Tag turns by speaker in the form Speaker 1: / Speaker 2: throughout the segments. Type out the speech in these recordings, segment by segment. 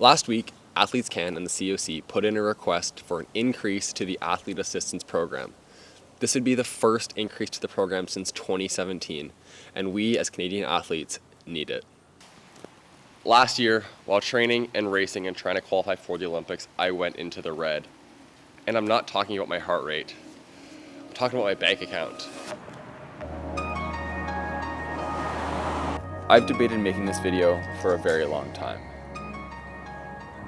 Speaker 1: Last week, AthletesCAN and the COC put in a request for an increase to the athlete assistance program. This would be the first increase to the program since 2017, and we as Canadian athletes need it. Last year, while training and racing and trying to qualify for the Olympics, I went into the red. And I'm not talking about my heart rate. I'm talking about my bank account. I've debated making this video for a very long time.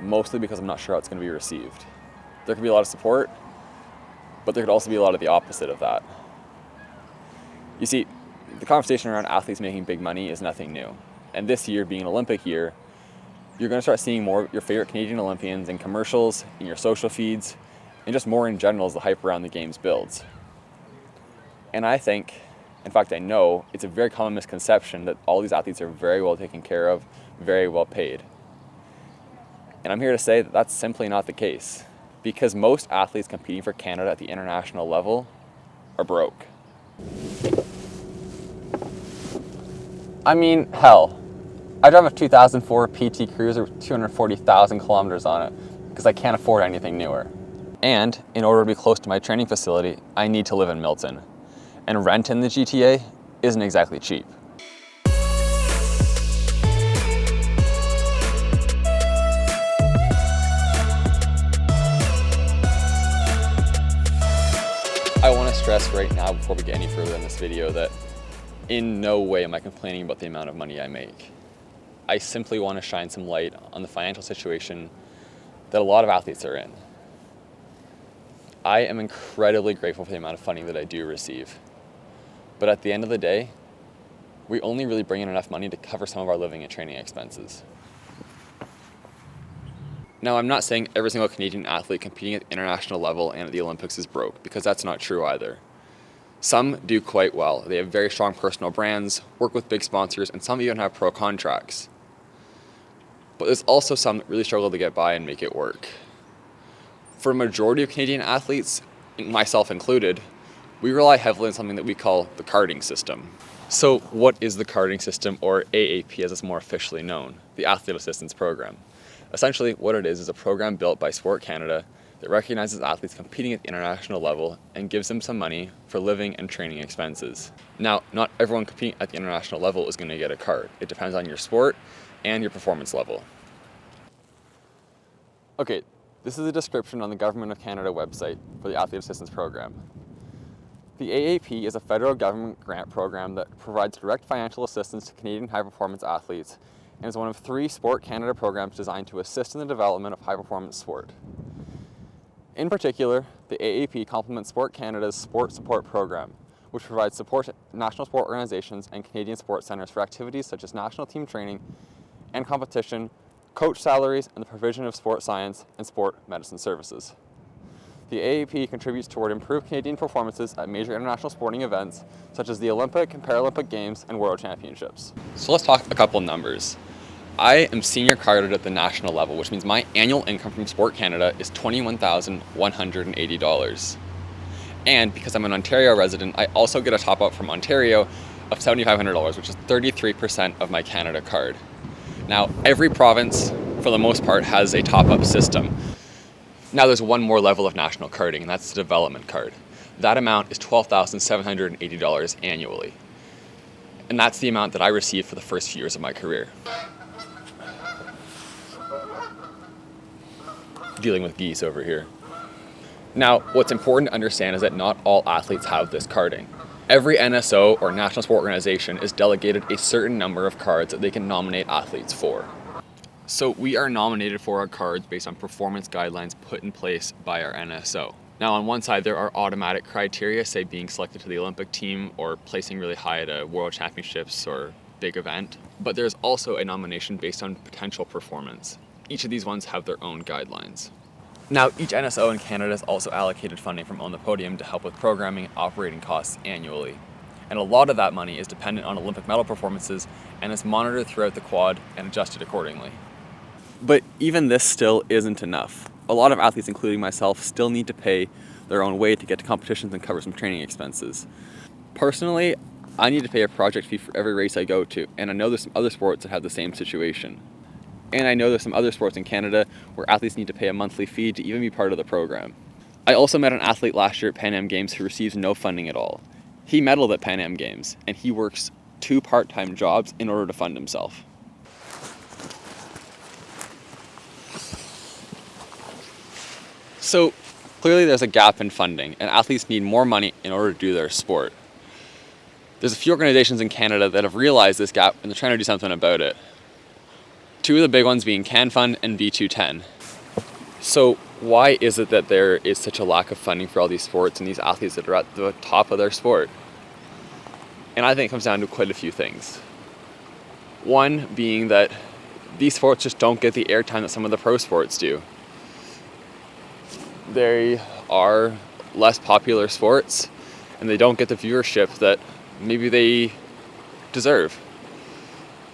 Speaker 1: Mostly because I'm not sure how it's going to be received. There could be a lot of support, but there could also be a lot of the opposite of that. You see, the conversation around athletes making big money is nothing new. And this year being an Olympic year, you're going to start seeing more of your favorite Canadian Olympians in commercials, in your social feeds, and just more in general as the hype around the games builds. And I think, in fact I know, it's a very common misconception that all these athletes are very well taken care of, very well paid. And I'm here to say that that's simply not the case, because most athletes competing for Canada at the international level are broke. I mean, hell, I drive a 2004 PT Cruiser with 240,000 kilometers on it because I can't afford anything newer. And in order to be close to my training facility, I need to live in Milton. And rent in the GTA isn't exactly cheap. I want to stress right now before we get any further in this video that in no way am I complaining about the amount of money I make. I simply want to shine some light on the financial situation that a lot of athletes are in. I am incredibly grateful for the amount of funding that I do receive. But at the end of the day, we only really bring in enough money to cover some of our living and training expenses. Now, I'm not saying every single Canadian athlete competing at the international level and at the Olympics is broke, because that's not true either. Some do quite well. They have very strong personal brands, work with big sponsors, and some even have pro contracts. But there's also some that really struggle to get by and make it work. For a majority of Canadian athletes, myself included, we rely heavily on something that we call the carding system. So what is the carding system, or AAP as it's more officially known, the Athlete Assistance Program? Essentially what it is a program built by Sport Canada that recognizes athletes competing at the international level and gives them some money for living and training expenses. Now, not everyone competing at the international level is going to get a card. It depends on your sport and your performance level. Okay, this is a description on the Government of Canada website for the Athlete Assistance Program. The AAP is a federal government grant program that provides direct financial assistance to Canadian high-performance athletes and is one of 3 Sport Canada programs designed to assist in the development of high-performance sport. In particular, the AAP complements Sport Canada's Sport Support Program, which provides support to national sport organizations and Canadian sports centres for activities such as national team training and competition, coach salaries, and the provision of sport science and sport medicine services. The AAP contributes toward improved Canadian performances at major international sporting events such as the Olympic and Paralympic Games and World Championships. So let's talk a couple numbers. I am senior carded at the national level, which means my annual income from Sport Canada is $21,180. And because I'm an Ontario resident, I also get a top up from Ontario of $7,500, which is 33% of my Canada card. Now, every province, for the most part, has a top-up system. Now there's one more level of national carding, and that's the development card. That amount is $12,780 annually. And that's the amount that I received for the first few years of my career. Dealing with geese over here. Now, what's important to understand is that not all athletes have this carding. Every NSO or national sport organization is delegated a certain number of cards that they can nominate athletes for. So we are nominated for our cards based on performance guidelines put in place by our NSO. Now on one side there are automatic criteria, say being selected to the Olympic team or placing really high at a World Championships or big event. But there's also a nomination based on potential performance. Each of these ones have their own guidelines. Now, each NSO in Canada is also allocated funding from On the Podium to help with programming and operating costs annually. And a lot of that money is dependent on Olympic medal performances and is monitored throughout the quad and adjusted accordingly. But even this still isn't enough. A lot of athletes, including myself, still need to pay their own way to get to competitions and cover some training expenses. Personally, I need to pay a project fee for every race I go to, and I know there's some other sports that have the same situation. And I know there's some other sports in Canada where athletes need to pay a monthly fee to even be part of the program. I also met an athlete last year at Pan Am Games who receives no funding at all. He medaled at Pan Am Games, and he works 2 part-time jobs in order to fund himself. So clearly there's a gap in funding, and athletes need more money in order to do their sport. There's a few organizations in Canada that have realized this gap, and they're trying to do something about it. 2 of the big ones being CAN Fund and V210. So why is it that there is such a lack of funding for all these sports and these athletes that are at the top of their sport? And I think it comes down to quite a few things. One being that these sports just don't get the airtime that some of the pro sports do. They are less popular sports, and they don't get the viewership that maybe they deserve.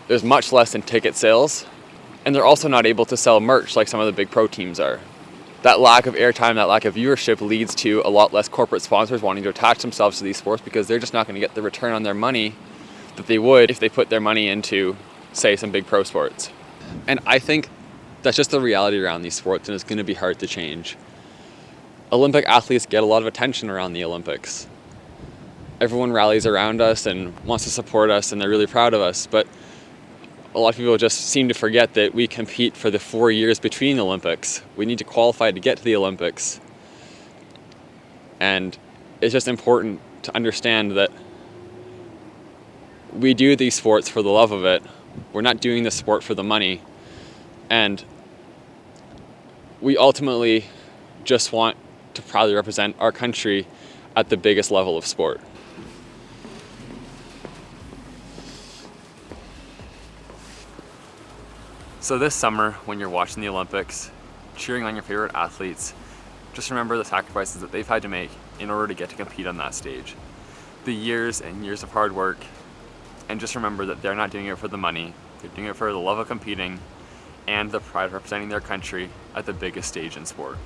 Speaker 1: There's much less in ticket sales, and they're also not able to sell merch like some of the big pro teams are. That lack of airtime, that lack of viewership leads to a lot less corporate sponsors wanting to attach themselves to these sports because they're just not going to get the return on their money that they would if they put their money into, say, some big pro sports. And I think that's just the reality around these sports, and it's going to be hard to change. Olympic athletes get a lot of attention around the Olympics. Everyone rallies around us and wants to support us, and they're really proud of us, but a lot of people just seem to forget that we compete for the 4 years between the Olympics. We need to qualify to get to the Olympics. And it's just important to understand that we do these sports for the love of it. We're not doing the sport for the money. And we ultimately just want to proudly represent our country at the biggest level of sport. So this summer, when you're watching the Olympics, cheering on your favorite athletes, just remember the sacrifices that they've had to make in order to get to compete on that stage. The years and years of hard work, and just remember that they're not doing it for the money, they're doing it for the love of competing and the pride of representing their country at the biggest stage in sport.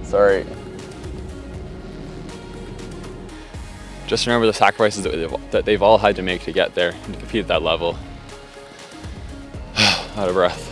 Speaker 1: Sorry. Just remember the sacrifices that they've all had to make to get there and to compete at that level. Out of breath.